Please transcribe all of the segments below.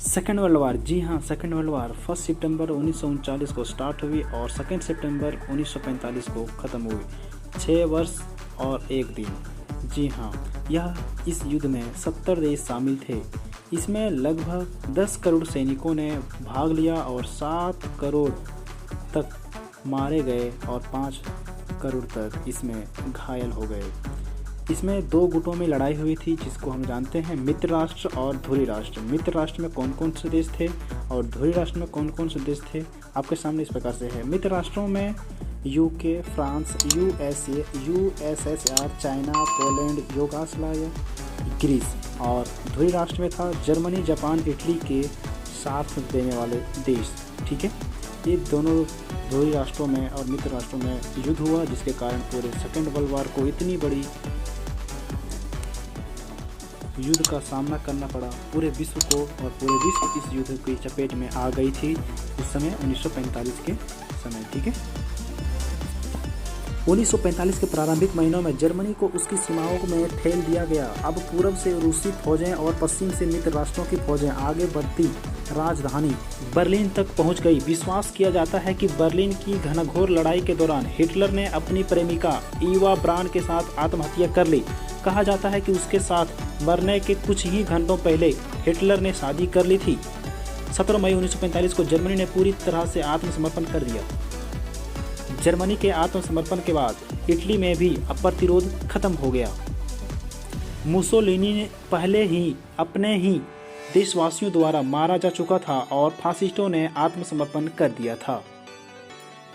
Second world war, जी हाँ, second world war 1 सितंबर 1939 को start हुई और 2 सितंबर 1945 को ख़त्म हुई। 6 वर्ष और 1 दिन। जी हाँ, इस युद्ध में 70 देश शामिल थे। इसमें लगभग 10 करोड़ सैनिकों ने भाग लिया और 7 करोड़ तक मारे गए और 5 करोड़ तक इसमें घायल हो गए। इसमें 2 गुटों में लड़ाई हुई थी, जिसको हम जानते हैं मित्र राष्ट्र और धुरी राष्ट्र। मित्र राष्ट्र में कौन कौन से देश थे और धुरी राष्ट्र में कौन कौन से देश थे, आपके सामने इस प्रकार से है। मित्र राष्ट्रों में UK, France, USA, USSR, China, Poland, Yugoslavia, Greece. और धुरी राष्ट्र में था जर्मनी, जापान, इटली के साथ देने वाले देश। ठीक है, ये दोनों धुरी राष्ट्रों में और मित्र राष्ट्रों में युद्ध हुआ, जिसके कारण पूरे सेकेंड वर्ल्ड वार को इतनी बड़ी युद्ध का सामना करना पड़ा पूरे विश्व को, और पूरे विश्व इस युद्ध की चपेट में आ गई थी उस समय 1945 के समय। ठीक है, 1945 के प्रारंभिक महीनों में जर्मनी को उसकी सीमाओं में ठेल दिया गया। अब पूर्व से रूसी फौजें और पश्चिम से मित्र राष्ट्रों की फौजें आगे बढ़ती राजधानी बर्लिन तक पहुंच गई। विश्वास किया जाता है कि बर्लिन की घनघोर लड़ाई के दौरान हिटलर ने अपनी प्रेमिका ईवा ब्रान के साथ आत्महत्या कर ली। कहा जाता है कि उसके साथ मरने के कुछ ही घंटों पहले हिटलर ने शादी कर ली थी। 17 मई 1945 को जर्मनी ने पूरी तरह से आत्मसमर्पण कर दिया। जर्मनी के आत्मसमर्पण के बाद इटली में भी प्रतिरोध खत्म हो गया। मुसोलिनी ने पहले ही अपने ही देशवासियों द्वारा मारा जा चुका था और फासिस्टों ने आत्मसमर्पण कर दिया था।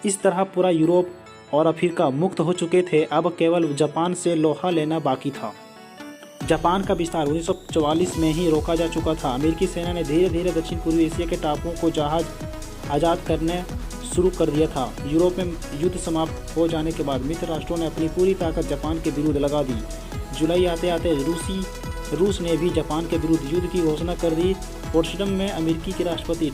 इस तरह पूरा यूरोप और अफ्रीका मुक्त हो चुके थे। अब केवल जापान से लोहा लेना बाकी था। जापान का विस्तार 1944 में ही रोका जा चुका था। अमेरिकी सेना ने धीरे धीरे दक्षिण पूर्वी एशिया के टापुओं को जहाज आज़ाद करने शुरू कर दिया था। यूरोप में युद्ध समाप्त हो जाने के बाद मित्र राष्ट्रों ने अपनी पूरी ताकत जापान के विरुद्ध लगा दी। जुलाई आते आते रूस ने भी जापान के विरुद्ध युद्ध की घोषणा कर दी। पोट्सडम में अमेरिकी के राष्ट्रपति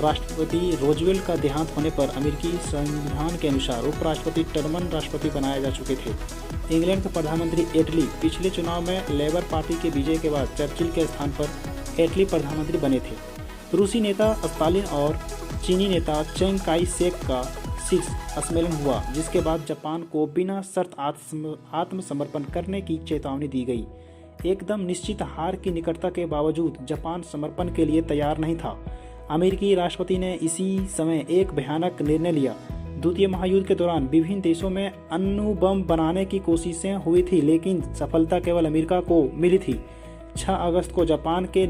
राष्ट्रपति रोजवेल्ट का देहांत होने पर अमेरिकी संविधान के अनुसार उपराष्ट्रपति टर्मन राष्ट्रपति बनाए जा चुके थे। इंग्लैंड के प्रधानमंत्री एटली पिछले चुनाव में लेबर पार्टी के विजय के बाद चर्चिल के स्थान पर एटली प्रधानमंत्री बने थे। रूसी नेता स्टालिन और चीनी नेता चिंग काई शेक का शीर्ष सम्मेलन हुआ, जिसके बाद जापान को बिना शर्त आत्मसमर्पण करने की चेतावनी दी गई। एकदम निश्चित हार की निकटता के बावजूद जापान समर्पण के लिए तैयार नहीं था। अमेरिकी राष्ट्रपति ने इसी समय एक भयानक निर्णय लिया। द्वितीय महायुद्ध के दौरान विभिन्न देशों में अणु बम बनाने की कोशिशें हुई थी, लेकिन सफलता केवल अमेरिका को मिली थी। 6 अगस्त को जापान के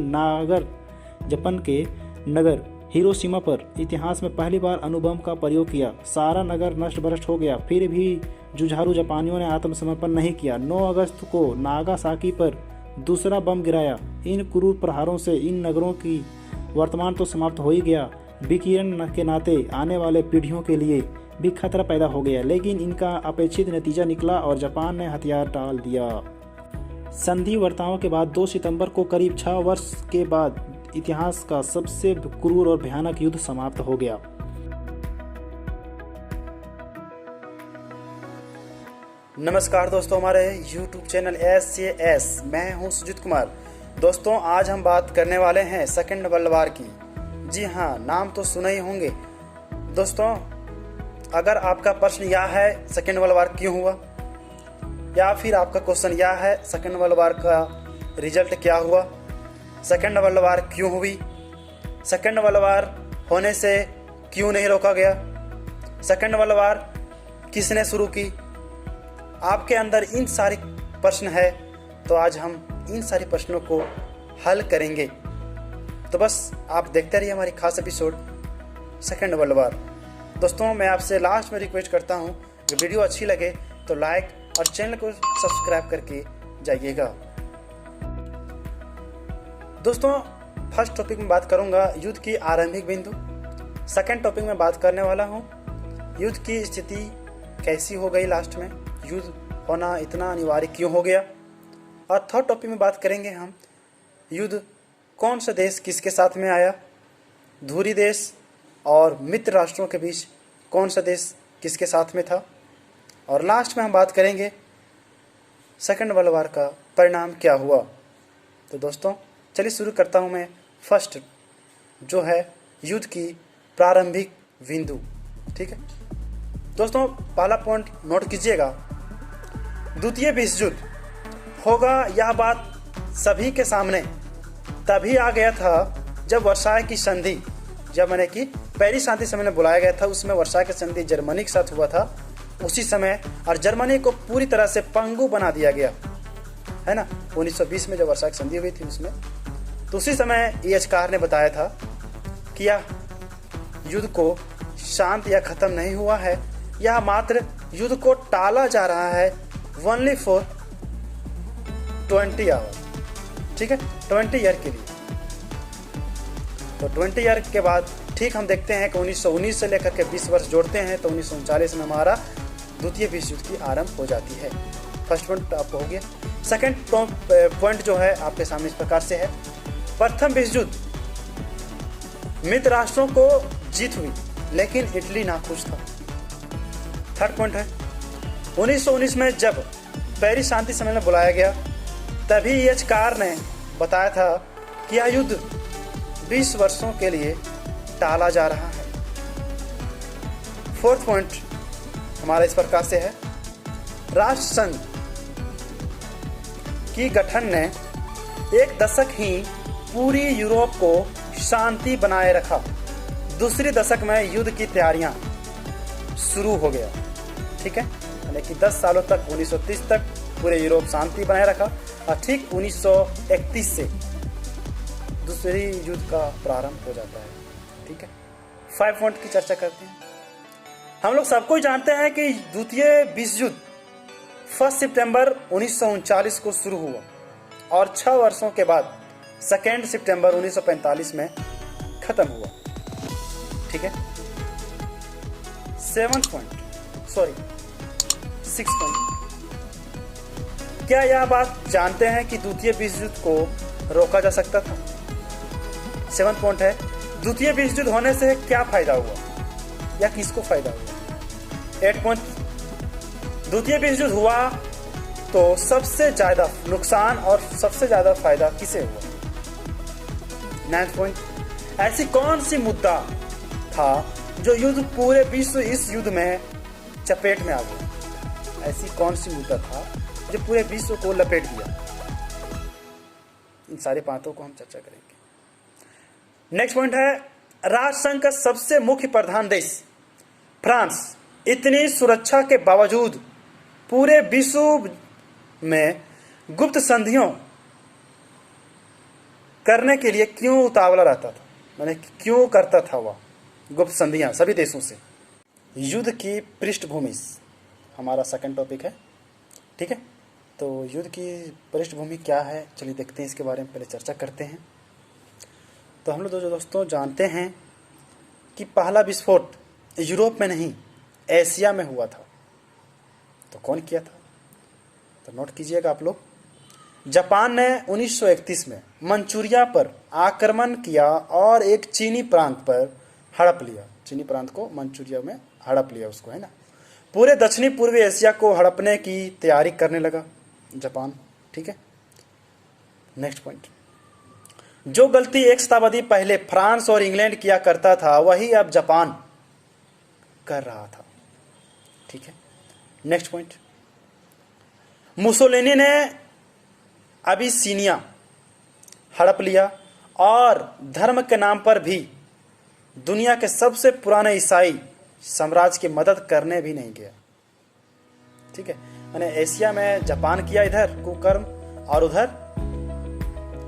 नगर हिरोशिमा पर इतिहास में पहली बार अणुबम का प्रयोग किया। सारा नगर नष्ट भ्रष्ट हो गया। फिर भी जुझारू जापानियों ने आत्मसमर्पण नहीं किया। 9 अगस्त को नागासाकी पर दूसरा बम गिराया। इन क्रूर प्रहारों से इन नगरों की वर्तमान तो समाप्त हो ही गया, विकिरण के नाते आने वाले पीढ़ियों के लिए भी खतरा पैदा हो गया। लेकिन इनका अपेक्षित नतीजा निकला और जापान ने हथियार डाल दिया। संधि वार्ताओं के बाद 2 सितंबर को करीब 6 वर्ष के बाद इतिहास का सबसे क्रूर और भयानक युद्ध समाप्त हो गया। नमस्कार दोस्तों, हमारे YouTube चैनल SAS मैं हूं सुजीत कुमार। दोस्तों, आज हम बात करने वाले हैं सेकेंड वर्ल्ड वार की। जी हाँ, नाम तो सुने ही होंगे। दोस्तों, अगर आपका प्रश्न यह है सेकेंड वर्ल्ड वार क्यों हुआ, या फिर आपका क्वेश्चन यह है सेकेंड वर्ल्ड वार का रिजल्ट क्या हुआ, सेकेंड वर्ल्ड वार क्यों हुई, सेकेंड वर्ल्ड वार होने से क्यों नहीं रोका गया, सेकेंड वर्ल्ड वार किसने शुरू की, आपके अंदर इन सारे प्रश्न है, तो आज हम इन सारे प्रश्नों को हल करेंगे। तो बस आप देखते रहिए हमारी खास एपिसोड सेकेंड वर्ल्ड वार। दोस्तों, मैं आपसे लास्ट में रिक्वेस्ट करता हूँ कि वीडियो अच्छी लगे तो लाइक और चैनल को सब्सक्राइब करके जाइएगा। दोस्तों, फर्स्ट टॉपिक में बात करूंगा युद्ध की आरंभिक बिंदु। सेकंड टॉपिक में बात करने वाला हूं युद्ध की स्थिति कैसी हो गई, लास्ट में युद्ध होना इतना अनिवार्य क्यों हो गया। और थर्ड टॉपिक में बात करेंगे हम युद्ध कौन सा देश किसके साथ में आया, धुरी देश और मित्र राष्ट्रों के बीच कौन सा देश किसके साथ में था, और लास्ट में हम बात करेंगे सेकेंड वर्ल्ड वार का परिणाम क्या हुआ। तो दोस्तों, चलिए शुरू करता हूँ मैं फर्स्ट जो है युद्ध की प्रारंभिक बिंदु। ठीक है दोस्तों, पहला पॉइंट नोट कीजिएगा, द्वितीय विश्व युद्ध होगा यह बात सभी के सामने तभी आ गया था जब वर्साय की संधि, जब मैंने कि पेरिस शांति समय में बुलाया गया था, उसमें वर्साय की संधि जर्मनी के साथ हुआ था उसी समय, और जर्मनी को पूरी तरह से पंगु बना दिया गया है ना। 1920 में जब वर्साय की संधि हुई थी उसमें, तो उसी समय E.H. कार ने बताया था कि यह युद्ध को शांत या खत्म नहीं हुआ है, यह मात्र युद्ध को टाला जा रहा है ओनली फॉर 20 आवर। ठीक है, 20 ईयर के लिए। तो 20 ईयर के बाद ठीक हम देखते हैं कि 1919 से लेकर के 20 वर्ष जोड़ते हैं तो 1939 में हमारा द्वितीय विश्व युद्ध की आरंभ हो जाती है। फर्स्ट पॉइंट आपको हो गया। सेकंड पॉइंट जो है आपके सामने इस प्रकार से है, प्रथम विश्व युद्ध मित्र राष्ट्रों को जीत हुई लेकिन इटली नाखुश था। थर्ड पॉइंट है, 1919 में जब पेरिस शांति सम्मेलन बुलाया गया तभी E.H. कार ने बताया था कि यह युद्ध 20 वर्षों के लिए टाला जा रहा है। फोर्थ पॉइंट हमारा इस प्रकार से है, राष्ट्र संघ की गठन ने एक दशक ही पूरी यूरोप को शांति बनाए रखा। दूसरी दशक में युद्ध की तैयारियां शुरू हो गया। ठीक है, यानी कि 10 सालों तक 1930 तक पूरे यूरोप शांति बनाए रखा और ठीक 1931 से दूसरी युद्ध का प्रारंभ हो जाता है। ठीक है, 5 पॉइंट की चर्चा करते हैं। हम लोग सबको जानते हैं कि द्वितीय विश्व युद्ध 1 सितंबर 1939 को शुरू हुआ और 6 वर्षों के बाद 2 सितंबर 1945 में खत्म हुआ। ठीक है, 6 पॉइंट, क्या यह बात जानते हैं कि द्वितीय विश्व युद्ध को रोका जा सकता था? 7 पॉइंट है, द्वितीय विश्व युद्ध होने से क्या फायदा हुआ या किसको फायदा हुआ? 8 पॉइंट, द्वितीय विश्व युद्ध हुआ तो सबसे ज्यादा नुकसान और सबसे ज्यादा फायदा किसे हुआ? 9 पॉइंट, ऐसी कौन सी मुद्दा था जो युद्ध पूरे विश्व इस युद्ध में चपेट में आ गया? ऐसी कौन सी मुद्दा था जो पूरे विश्व को लपेट दिया? इन सारी बातों को हम चर्चा करेंगे। नेक्स्ट पॉइंट है, राष्ट्रसंघ का सबसे मुख्य प्रधान देश फ्रांस इतनी सुरक्षा के बावजूद पूरे विश्व में गुप्त संधियों करने के लिए क्यों उतावला रहता था? मैंने क्यों करता था वह गुप्त संधियां सभी देशों से? युद्ध की पृष्ठभूमि हमारा सेकंड टॉपिक है। ठीक है, तो युद्ध की पृष्ठभूमि क्या है, चलिए देखते हैं, इसके बारे में पहले चर्चा करते हैं। तो हम लोग दोस्तों जानते हैं कि पहला विस्फोट यूरोप में नहीं एशिया में हुआ था। तो कौन किया था? तो नोट कीजिएगा आप लोग, जापान ने 1931 में मंचूरिया पर आक्रमण किया और एक चीनी प्रांत पर हड़प लिया। चीनी प्रांत को मंचूरिया में हड़प लिया उसको, है ना। पूरे दक्षिणी पूर्वी एशिया को हड़पने की तैयारी करने लगा जापान। ठीक है, नेक्स्ट पॉइंट, जो गलती एक शताब्दी पहले फ्रांस और इंग्लैंड किया करता था वही अब जापान कर रहा था। ठीक है, नेक्स्ट पॉइंट, मुसोलिनी ने अबिसिनिया हड़प लिया और धर्म के नाम पर भी दुनिया के सबसे पुराने ईसाई साम्राज्य की मदद करने भी नहीं गया। ठीक है, मैंने एशिया में जापान किया इधर कुकर्म, और उधर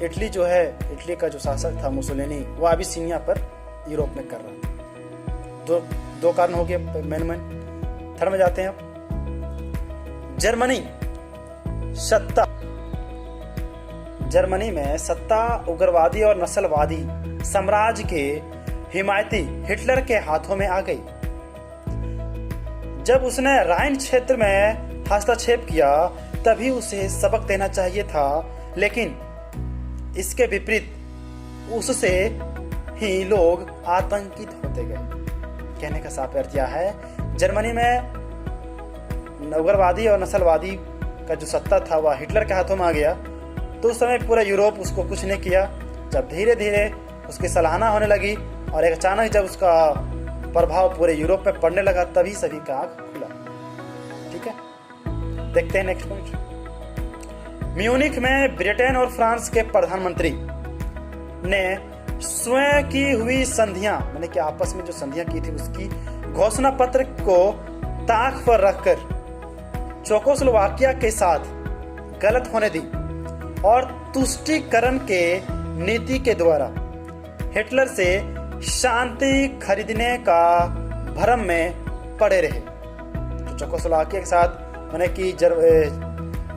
इटली जो है, इटली का जो शासक था मुसोलिनी, वह अबिसिनिया पर यूरोप में कर रहा था। दो कारण हो गए मेन। थर्ड में जाते हैं अब। जर्मनी में सत्ता उग्रवादी और नस्लवादी साम्राज्य के हिमायती हिटलर के हाथों में आ गई। जब उसने राइन क्षेत्र में हस्तक्षेप किया तभी उसे सबक देना चाहिए था, लेकिन इसके विपरीत उससे ही लोग आतंकित होते गए। कहने का साफ अर्थ यह है, जर्मनी में उग्रवादी और नस्लवादी का जो सत्ता था वह हिटलर के हाथों में आ गया तो उस समय पूरा यूरोप उसको कुछ नहीं किया। जब धीरे धीरे उसकी सराहना होने लगी और एक अचानक जब उसका प्रभाव पूरे यूरोप में पड़ने लगा, तभी सभी का आँख खुला। ठीक है, देखते हैं नेक्स्ट पॉइंट। म्यूनिख में ब्रिटेन और फ्रांस के प्रधानमंत्री ने स्वयं की हुई संधियां, मैंने कि आपस में जो संधियां की थी उसकी घोषणा पत्र को ताक पर रखकर चेकोस्लोवाकिया के साथ गलत होने दी और तुष्टीकरण के नीति के द्वारा हिटलर से शांति खरीदने का भ्रम में पड़े रहे। तो चेकोस्लोवाकिया के साथ मैंने कि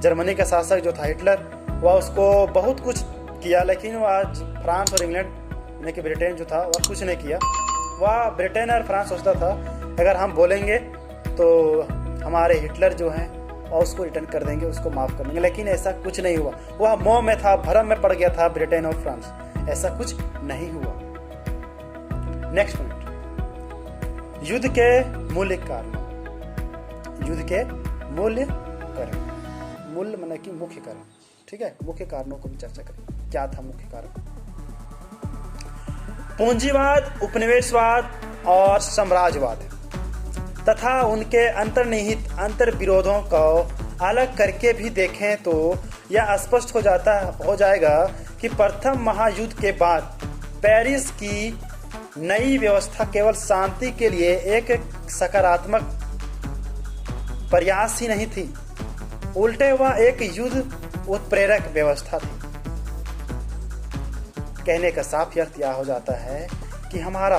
जर्मनी का शासक जो था हिटलर, वह उसको बहुत कुछ किया, लेकिन वह फ्रांस और इंग्लैंड यानी कि ब्रिटेन जो था वह कुछ नहीं किया। वह ब्रिटेन और फ्रांस सोचता था अगर हम बोलेंगे तो हमारे हिटलर जो हैं और उसको रिटर्न कर देंगे, उसको माफ़ कर देंगे, लेकिन ऐसा कुछ नहीं हुआ। वह मोह में था, भ्रम में पड़ गया था ब्रिटेन और फ्रांस, ऐसा कुछ नहीं हुआ। नेक्स्ट पॉइंट, युद्ध के मूल्य कारण। युद्ध के मूल्य कारण, मूल्य माने कि मुख्य कारण। ठीक है, मुख्य कारणों को भी चर्चा करें। क्या था मुख्य कारण? पूंजीवाद, उपनिवेशवाद और साम्राज्यवाद तथा उनके अंतर्निहित अंतर विरोधों को अलग करके भी देखें तो यह स्पष्ट हो जाएगा कि प्रथम महायुद्ध के बाद पेरिस की नई व्यवस्था केवल शांति के लिए एक सकारात्मक प्रयास ही नहीं थी, उल्टे वह एक युद्ध उत्प्रेरक व्यवस्था थी। कहने का साफ अर्थ यह हो जाता है कि हमारा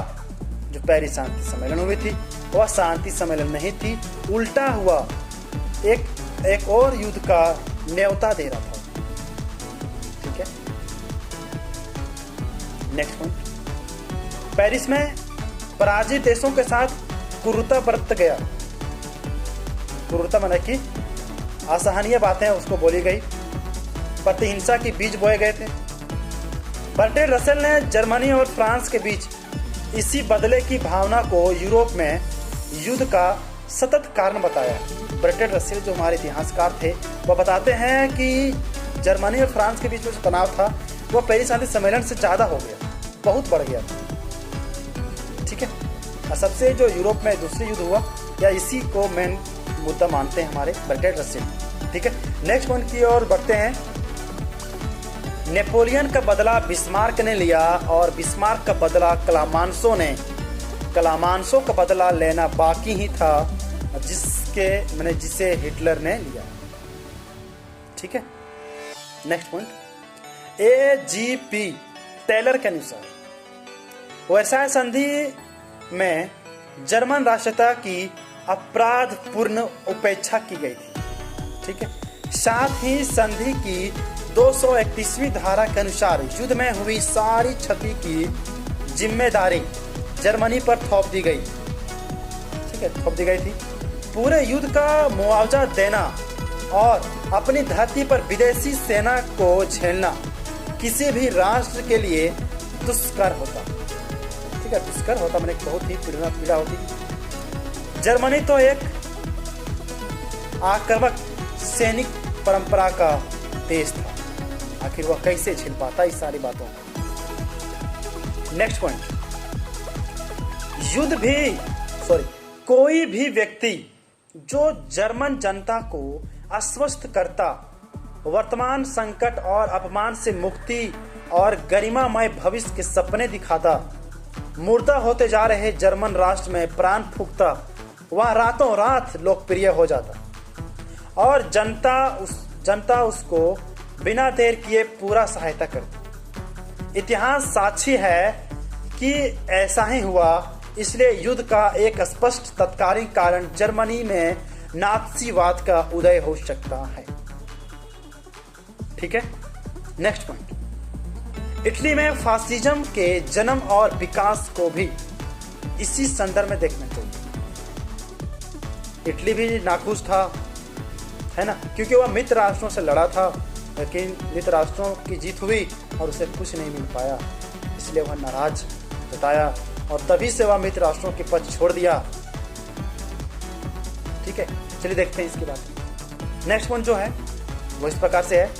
जो पेरिस शांति सम्मेलन हुई थी वह शांति सम्मेलन नहीं थी, उल्टा हुआ एक और युद्ध का न्योता दे रहा था। ठीक है, नेक्स्ट पॉइंट, पेरिस में पराजित देशों के साथ क्रूरता बरत गया। क्रूरता माने कि असहनीय बातें उसको बोली गई, प्रतिहिंसा के बीज बोए गए थे। बर्ट्रैंड रसेल ने जर्मनी और फ्रांस के बीच इसी बदले की भावना को यूरोप में युद्ध का सतत कारण बताया। बर्ट्रैंड रसेल जो हमारे इतिहासकार थे वह बताते हैं कि जर्मनी और फ्रांस के बीच में जो तनाव था वह पेरिस शांति सम्मेलन से ज़्यादा हो गया, बहुत बढ़ गया था। ठीक है, और सबसे जो यूरोप में दूसरी युद्ध हुआ या इसी को मेन मुद्दा मानते हैं हमारे बर्ट्रैंड रसेल। ठीक है, नेक्स्ट पॉइंट की ओर बढ़ते हैं। नेपोलियन का बदला बिस्मार्क ने लिया और बिस्मार्क का बदला क्लामांसो का बदला लेना बाकी ही था, जिसे हिटलर ने लिया। ठीक है, नेक्स्ट पॉइंट, AGP टेलर के अनुसार वर्साय संधि में जर्मन राष्ट्रीयता की अपराधपूर्ण उपेक्षा की गई थी। ठीक है, साथ ही संधि की 231वीं धारा के अनुसार युद्ध में हुई सारी क्षति की जिम्मेदारी जर्मनी पर थोप दी गई। ठीक है, थोप दी गई थी। पूरे युद्ध का मुआवजा देना और अपनी धरती पर विदेशी सेना को झेलना किसी भी राष्ट्र के लिए दुष्कर होता। ठीक है, दुष्कर होता मैंने बहुत ही पीड़ा होती। जर्मनी तो एक आक्रामक सैनिक परंपरा का देश था, आखिर वह कैसे झेल पाता इस सारी बातों को। नेक्स्ट पॉइंट, कोई भी व्यक्ति जो जर्मन जनता को आश्वस्त करता, वर्तमान संकट और अपमान से मुक्ति और गरिमामय भविष्य के सपने दिखाता, मुर्दा होते जा रहे जर्मन राष्ट्र में प्राण फूंकता, वह रातों रात लोकप्रिय हो जाता और जनता उसको बिना देर किए पूरा सहायता करती। इतिहास साक्षी है कि ऐसा ही हुआ, इसलिए युद्ध का एक स्पष्ट तत्कालीन कारण जर्मनी में नात्सीवाद का उदय हो सकता है। ठीक है, नेक्स्ट पॉइंट, इटली में फासिज्म के जन्म और विकास को भी इसी संदर्भ में देखना चाहिए। इटली भी नाखुश था, है ना, क्योंकि वह मित्र राष्ट्रों से लड़ा था, लेकिन मित्र राष्ट्रों की जीत हुई और उसे कुछ नहीं मिल पाया, इसलिए वह नाराज जताया और तभी से वह मित्र राष्ट्रों के पक्ष छोड़ दिया। ठीक है, चलिए देखते हैं इसके बाद। नेक्स्ट पॉइंट जो है वो इस प्रकार से है,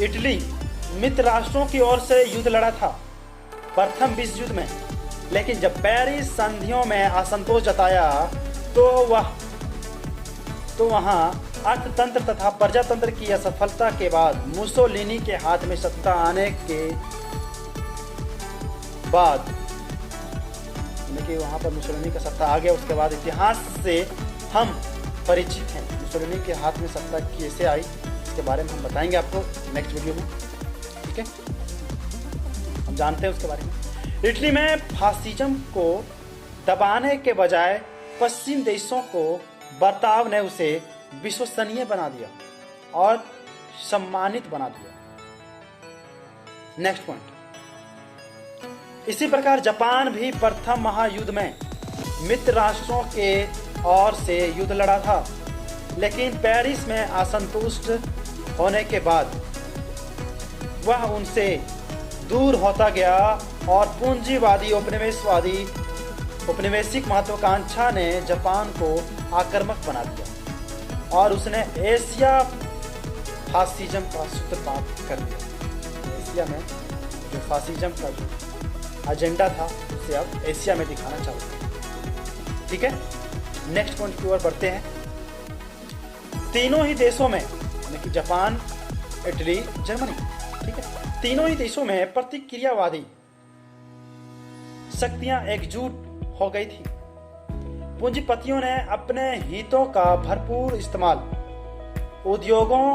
इटली मित्र राष्ट्रों की ओर से युद्ध लड़ा था प्रथम विश्व युद्ध में, लेकिन जब पेरिस संधियों में असंतोष जताया तो वहां अर्थतंत्र तथा प्रजातंत्र की असफलता के बाद मुसोलिनी के हाथ में सत्ता आने के बाद, वहां पर मुसोलिनी का सत्ता आ गया, उसके बाद इतिहास से हम परिचित हैं। मुसोलिनी के हाथ में सत्ता कैसे आई इसके बारे में हम बताएंगे आपको नेक्स्ट वीडियो में, ठीक है। हम जानते हैं उसके बारे में। इटली में फासिज्म को दबाने के बजाय पश्चिम देशों को बर्ताव ने उसे विश्वसनीय बना दिया और सम्मानित बना दिया। नेक्स्ट पॉइंट, इसी प्रकार जापान भी प्रथम महायुद्ध में मित्र राष्ट्रों के ओर से युद्ध लड़ा था, लेकिन पेरिस में असंतुष्ट होने के बाद वह उनसे दूर होता गया और पूंजीवादी औपनिवेशिक महत्वाकांक्षा ने जापान को आक्रामक बना दिया और उसने एशिया फासिज्म का सूत्रपात कर दिया। एशिया में जो फासिज्म का जो एजेंडा था उसे अब एशिया में दिखाना चाहते, ठीक है। नेक्स्ट पॉइंट की ओर बढ़ते हैं। तीनों ही देशों में, यानी कि जापान, इटली, जर्मनी, ठीक है, तीनों ही देशों में प्रतिक्रियावादी शक्तियां एकजुट हो गई थी। पूंजीपतियों ने अपने हितों का भरपूर इस्तेमाल, उद्योगों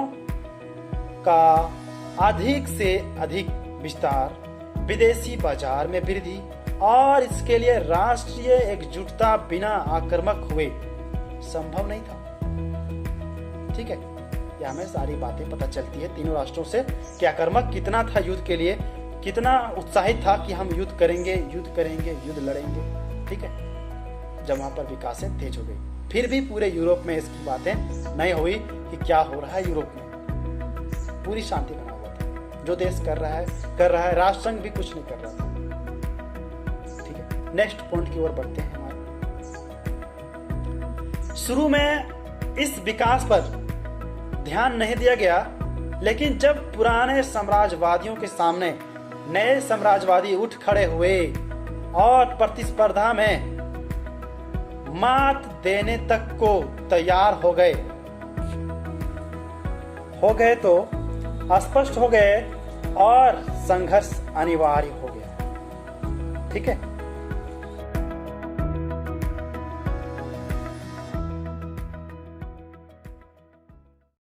का अधिक से अधिक विस्तार, विदेशी बाजार में वृद्धि और इसके लिए राष्ट्रीय एकजुटता बिना आक्रामक हुए संभव नहीं था, ठीक है। यह हमें सारी बातें पता चलती है तीनों राष्ट्रों से कि आक्रामक कितना था युद्ध के लिए, कितना उत्साहित था कि हम युद्ध करेंगे, युद्ध लड़ेंगे, ठीक है। जब वहां पर विकासें तेज हो गई, फिर भी पूरे यूरोप में इसकी बातें नहीं हुई कि क्या हो रहा है यूरोप में। पूरी शांति बना हुआ था, जो देश कर रहा है, राष्ट्रसंघ भी कुछ नहीं कर रहा था, ठीक है। नेक्स्ट पॉइंट की ओर बढ़ते हैं। हमारे शुरू में इस विकास पर ध्यान नहीं दिया गया, लेकिन जब पुराने साम्राज्यवादियों के सामने नए साम्राज्यवादी उठ खड़े हुए और प्रतिस्पर्धा में मात देने तक को तैयार हो गए तो स्पष्ट हो गए और संघर्ष अनिवार्य हो गया, ठीक है।